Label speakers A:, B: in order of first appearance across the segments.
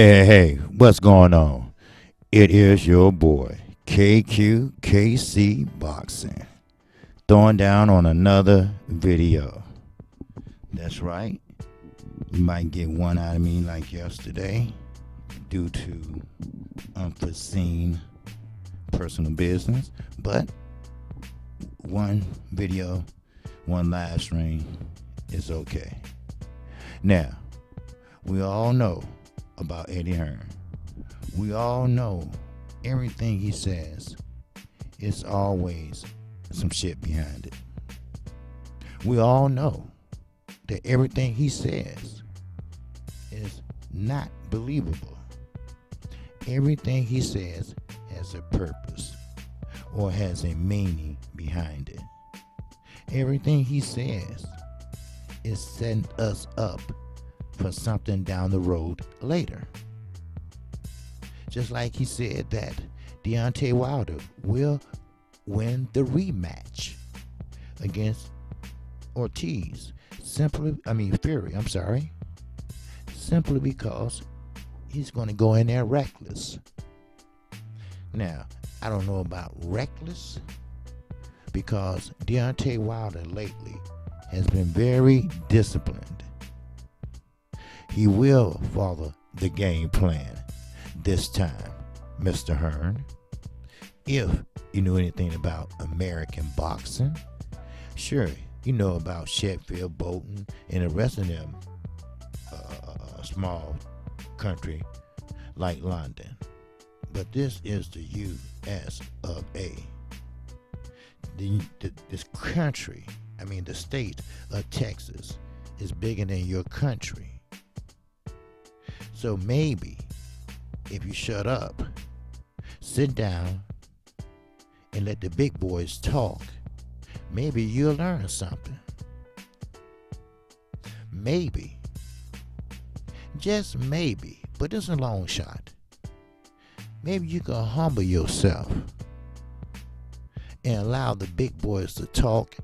A: Hey, what's going on? It is your boy, KQKC Boxing, throwing down on another video. That's right, you might get one out of me like yesterday due to unforeseen personal business, but one video, one live stream is okay. Now, we all know about Eddie Hearn. We all know everything he says is always some shit behind it. We all know that everything he says is not believable. Everything he says has a purpose or has a meaning behind it. Everything he says is setting us up for something down the road later. Just like he said that Deontay Wilder will win the rematch against Fury, simply because he's going to go in there reckless. Now, I don't know about reckless because Deontay Wilder lately has been very disciplined. He will follow the game plan this time, Mr. Hearn. If you knew anything about American boxing, sure, you know about Sheffield, Bolton, and the rest of them small country like London. But this is the U.S. of A. This country, the state of Texas, is bigger than your country. So maybe if you shut up, sit down, and let the big boys talk, maybe you'll learn something. Maybe. Just maybe. But it's a long shot. Maybe you can humble yourself and allow the big boys to talk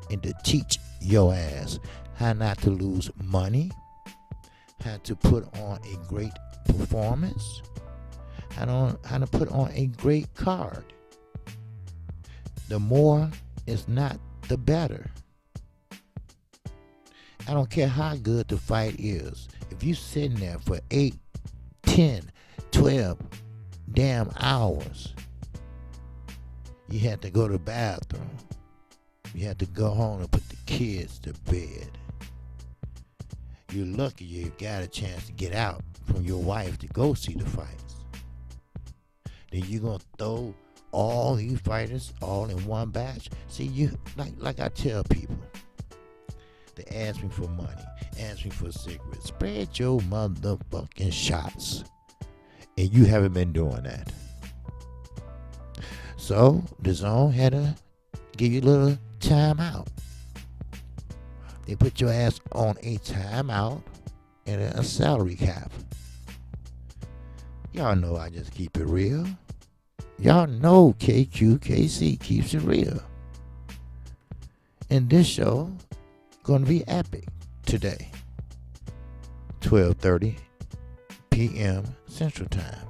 A: and to teach your ass how not to lose money, how to put on a great performance, how to put on a great card. The more is not, the better. I don't care how good the fight is. If you sitting there for 8, 10, 12 damn hours, you had to go to the bathroom. You had to go home and put the kids to bed. You're lucky you got a chance to get out from your wife to go see the fights. Then you're going to throw all these fighters all in one batch. See, you like I tell people, they ask me for money, ask me for cigarettes. Spread your motherfucking shots. And you haven't been doing that. So, the zone had to give you a little time out. They put your ass on a timeout and a salary cap. Y'all know I just keep it real. Y'all know KQKC keeps it real. And this show gonna be epic today. 12:30 p.m. Central Time.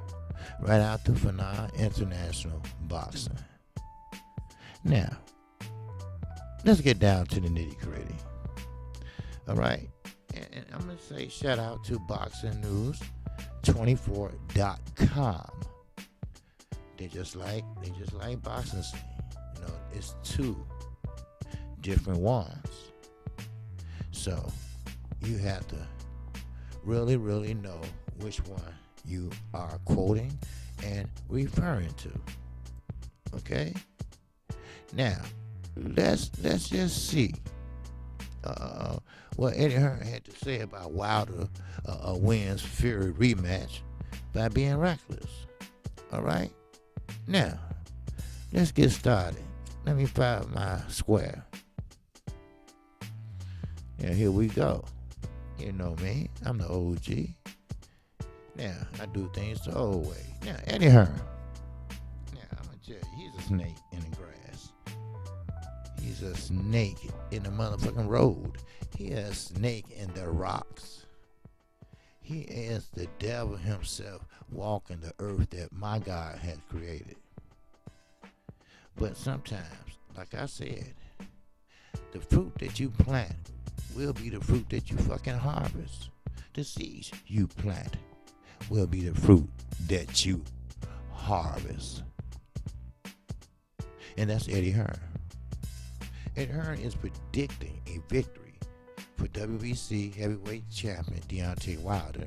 A: Right after Hearns International Boxing. Now, let's get down to the nitty-gritty. All right, and I'm gonna say shout out to BoxingNews24.com. They just like boxing scene. It's two different ones. So you have to really, really know which one you are quoting and referring to. Okay. Now let's just see. What Eddie Hearn had to say about Wilder wins Fury rematch by being reckless. All right? Now, let's get started. Let me find my square. And here we go. You know me. I'm the OG. Now, I do things the old way. Now, Eddie Hearn. Now, I'm going to tell you, he's a snake in the grass. He's a snake in the motherfucking road. He a snake in the rocks. He is the devil himself walking the earth that my God has created. But sometimes, like I said, the fruit that you plant will be the fruit that you fucking harvest. The seeds you plant will be the fruit that you harvest. And that's Eddie Hearn. Eddie Hearn is predicting a victory for WBC heavyweight champion Deontay Wilder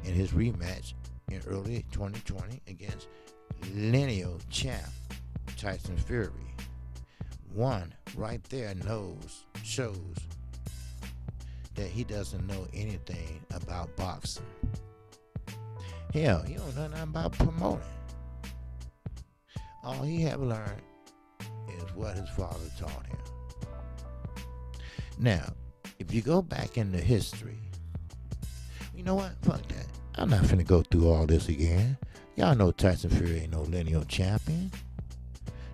A: in his rematch in early 2020 against lineal champ Tyson Fury. One right there shows that he doesn't know anything about boxing. Hell, he don't know nothing about promoting. All he have learned is what his father taught him. Now, if you go back into history, you know what? Fuck that. I'm not finna go through all this again. Y'all know Tyson Fury ain't no lineal champion.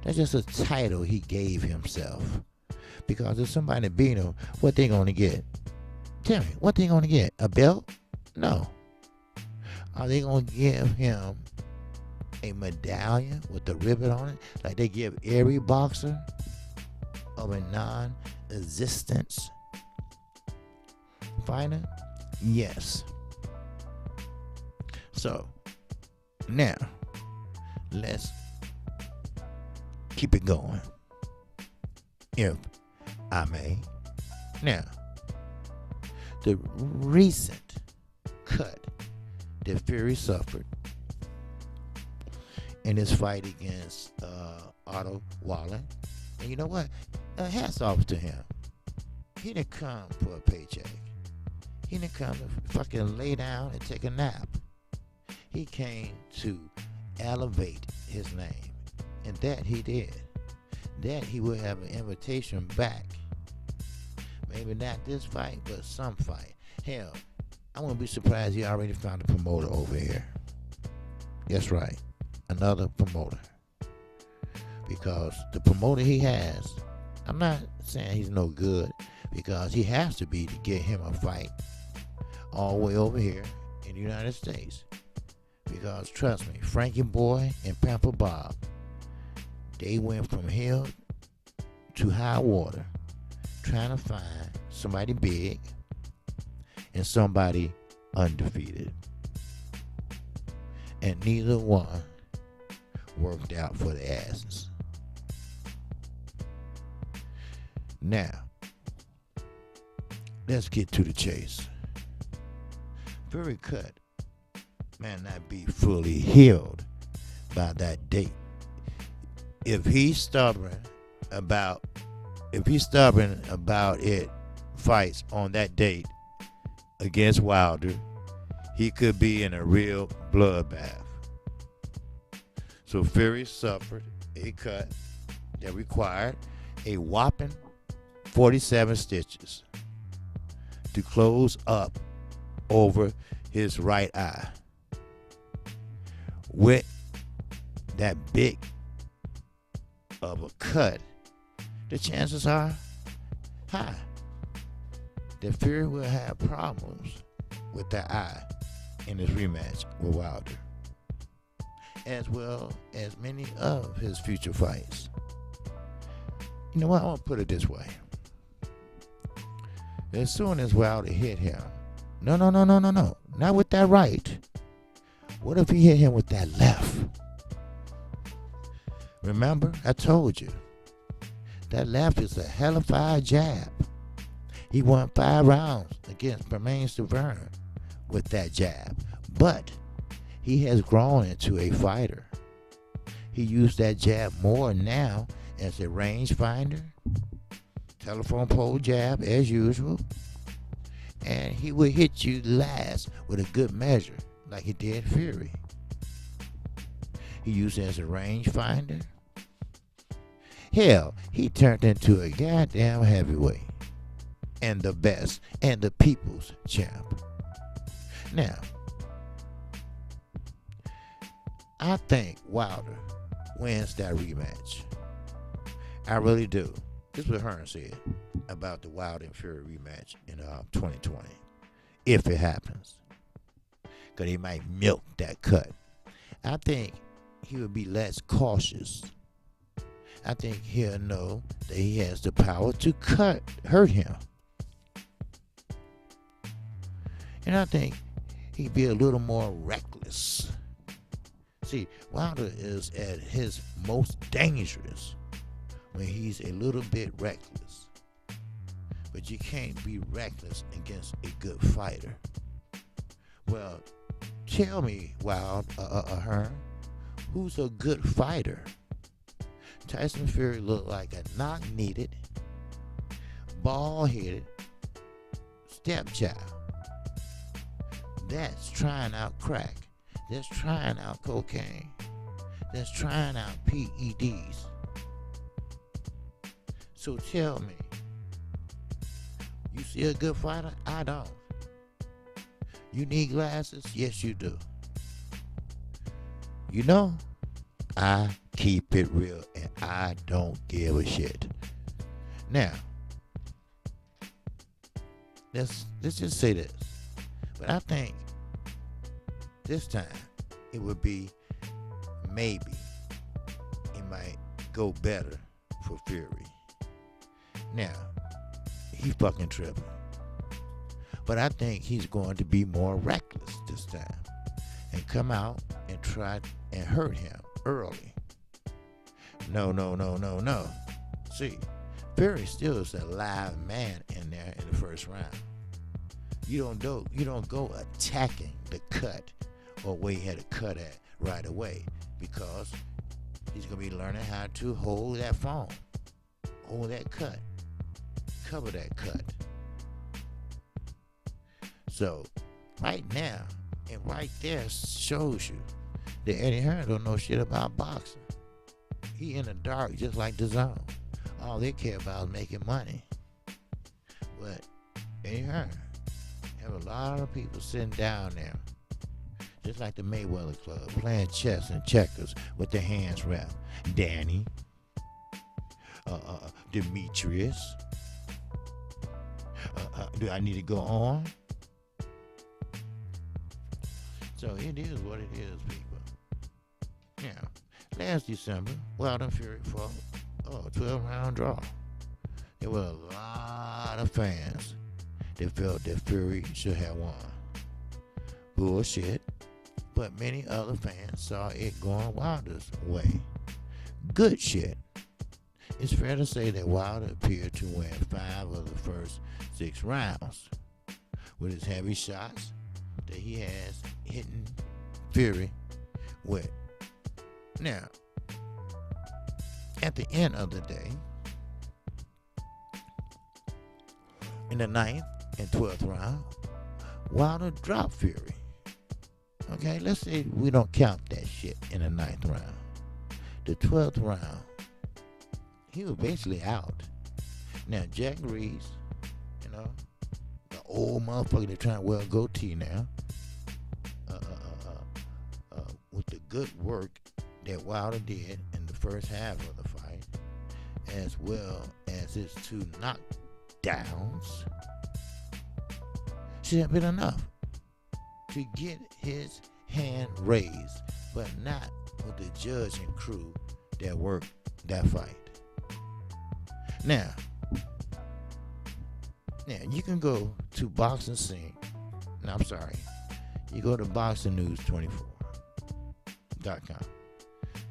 A: That's just a title he gave himself. Because if somebody beat him, what they gonna get? Tell me, what they gonna get? A belt? No. Are they gonna give him a medallion with a ribbon on it, like they give every boxer of a non-existence fighter? Yes. So, now, let's keep it going, if I may. Now, the recent cut that Fury suffered in his fight against Otto Wallen, and you know what? Hats off to him. He didn't come for a paycheck. He didn't come to fucking lay down and take a nap. He came to elevate his name. And that he did. That he will have an invitation back. Maybe not this fight, but some fight. Hell, I wouldn't be surprised he already found a promoter over here. That's right. Another promoter. Because the promoter he has, I'm not saying he's no good, because he has to be to get him a fight all the way over here in the United States. Because trust me, Frankie Boy and Pamper Bob, they went from hell to high water trying to find somebody big and somebody undefeated. And neither one worked out for the asses. Now, let's get to the chase. Fury cut may not be fully healed by that date. If he's stubborn about it, fights on that date against Wilder, he could be in a real bloodbath. So Fury suffered a cut that required a whopping 47 stitches to close up over his right eye. With that big of a cut, the chances are high that Fury will have problems with that eye in his rematch with Wilder, as well as many of his future fights. You know what? I want to put it this way. As soon as Wilder hit him, no, not with that right. What if he hit him with that left? Remember, I told you, that left is a hellified jab. He won 5 rounds against Bermain Stavern with that jab. But he has grown into a fighter. He used that jab more now as a rangefinder, telephone pole jab as usual, and he will hit you last with a good measure like he did Fury. He used it as a rangefinder. Hell, he turned into a goddamn heavyweight and the best and the people's champ. Now, I think Wilder wins that rematch. I really do. This is what Hearns said about the Wilder and Fury rematch in 2020, if it happens. Because he might milk that cut. I think he would be less cautious. I think he'll know that he has the power to hurt him. And I think he'd be a little more reckless. See, Wilder is at his most dangerous when he's a little bit reckless. But you can't be reckless against a good fighter. Well, tell me, Hearn, who's a good fighter? Tyson Fury looked like a knock-kneaded, bald-headed stepchild. That's trying out crack. That's trying out cocaine. That's trying out PEDs. So tell me, you see a good fighter? I don't. You need glasses? Yes, you do. You know, I keep it real and I don't give a shit. Now, let's just say this. But I think this time it would be maybe it might go better for Fury. Now, he fucking tripping. But I think he's going to be more reckless this time and come out and try and hurt him early. No. See, Fury still is a live man in there in the first round. You don't go attacking the cut or where he had a cut at right away, because he's gonna be learning how to hold that phone, hold that cut, cover that cut. So right now and right there shows you that Eddie Hearn don't know shit about boxing. He in the dark just like the Zone. All they care about is making money. But Eddie Hearn have a lot of people sitting down there, just like the Mayweather Club, playing chess and checkers with their hands wrapped. Danny, Demetrius. Do I need to go on? So it is what it is, people. Now, last December, Wilder and Fury fought a 12-round draw. There were a lot of fans that felt that Fury should have won. Bullshit. But many other fans saw it going Wilder's way. Good shit. It's fair to say that Wilder appeared to win 5 of the first 6 rounds with his heavy shots that he has hitting Fury with. Now, at the end of the day, in the 9th and 12th round, Wilder dropped Fury. Okay, let's say we don't count that shit in the 9th round. The 12th round, he was basically out. Now, Jack Reese, the old motherfucker that trying to wear a goatee now, with the good work that Wilder did in the first half of the fight, as well as his 2 knockdowns, should have been enough to get his hand raised, but not with the judge and crew that worked that fight. Now, you can go to Boxing Scene. No, I'm sorry. You go to BoxingNews24.com.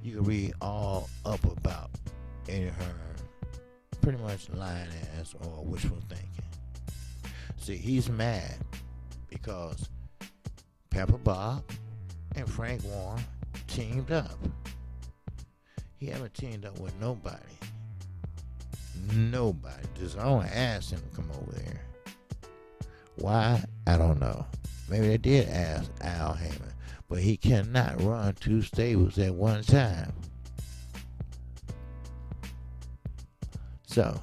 A: You can read all up about Eddie Hearn, pretty much lying ass or wishful thinking. See, he's mad because Pepper Bob and Frank Warren teamed up. He haven't teamed up with nobody. Just I want to ask him to come over there. Why? I don't know. Maybe they did ask Al Heyman, but he cannot run 2 stables at one time. So,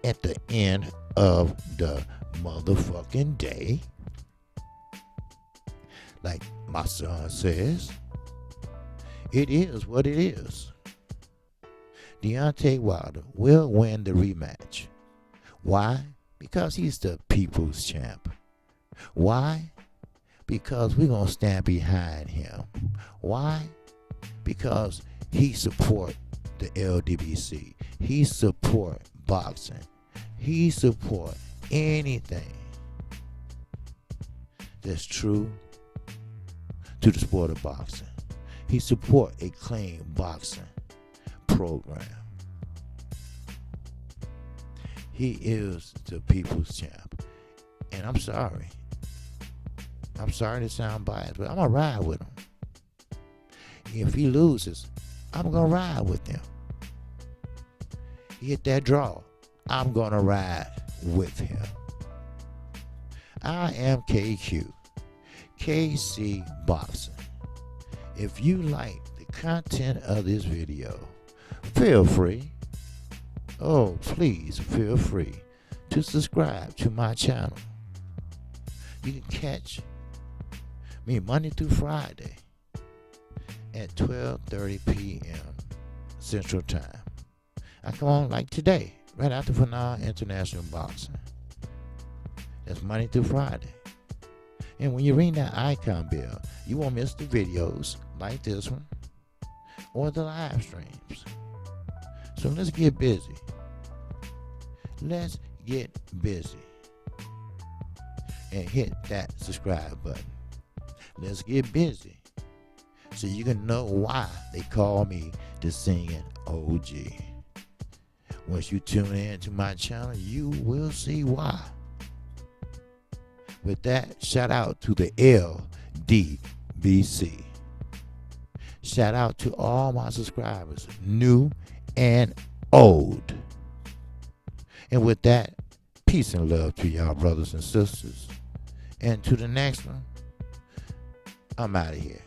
A: at the end of the motherfucking day, like my son says, it is what it is. Deontay Wilder will win the rematch. Why? Because he's the people's champ. Why? because we're going to stand behind him. Why? Because he support the LDBC. He support boxing. He support anything that's true to the sport of boxing. He support a clean boxing program. He is the people's champ. And I'm sorry. I'm sorry to sound biased, but I'm going to ride with him. If he loses, I'm going to ride with him. He hit that draw, I'm going to ride with him. I am KQ, KC Boxing. If you like the content of this video, feel free, please feel free to subscribe to my channel. You can catch me Monday through Friday at 12:30 p.m. Central Time. I come on like today, right after Phenomenal International Boxing. That's Monday through Friday. And when you ring that icon bell, you won't miss the videos like this one or the live streams. So let's get busy. Let's get busy. And hit that subscribe button. Let's get busy so you can know why they call me the singing OG. Once you tune in to my channel, you will see why. With that, shout out to the LDBC. Shout out to all my subscribers, new and old. And with that, peace and love to y'all brothers and sisters. And to the next one, I'm out of here.